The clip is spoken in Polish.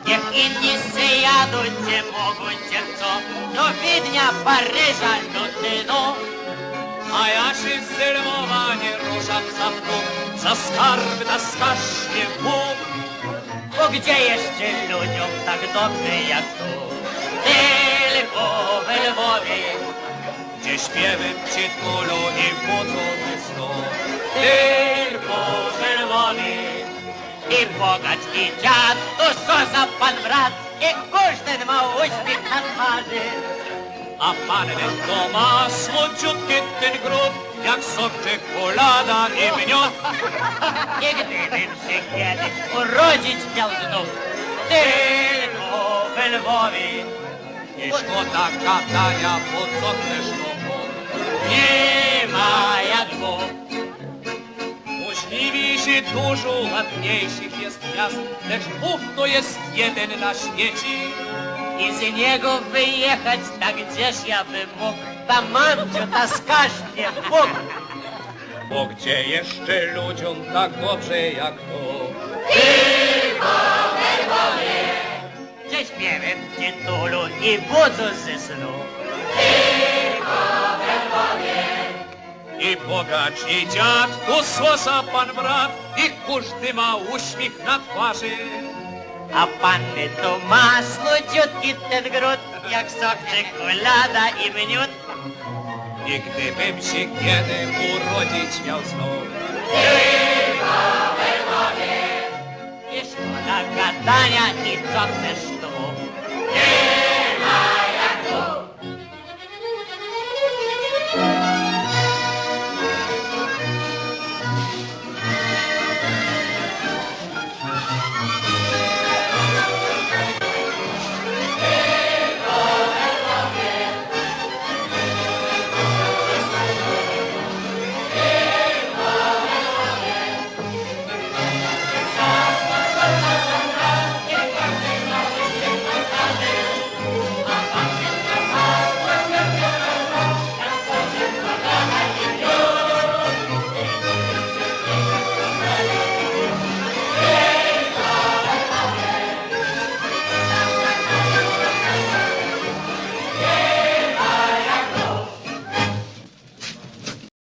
Niech inni jadą, gdzie mogą, gdzie chcą, do Wiednia, Paryża, Londynu. A ja się zdenerwowanie ruszam za mną, za skarb na skasznie Bóg. Bo gdzie jeszcze ludziom tak dobrze jak tu? Tylko we Lwowie, Gdzie śpiewem przytulą i budzą snu. tylko we Lwowie. I bogacz, i dziad, to co za pan brat, i każdy ma uśmiech na twarzy. A panny to ma słodziutki ten grób, jak sok czekolada i miód. I gdybym się kiedyś urodzić miał znów, tylko we Lwowie. I szkoda gadania, bo co chcesz to mów. Nie ma jak Bóg. Możliwi się dużo ładniejszych jest miast, lecz Bóg to jest jeden na świecie. I z niego wyjechać tak gdzieś ja bym mógł, ta mamcio, ta skasznie Bóg. Bo gdzie jeszcze ludziom tak dobrze jak to? Gdzie śpiewem tytulu i budzą ze snu. I bogacz, i dziad, tu słosa pan brat, i każdy ma uśmiech na twarzy. A panny to ma słodziutki ten gród, jak sok czekolada i miód. I gdybym się kiedy urodzić miał znów, Tylko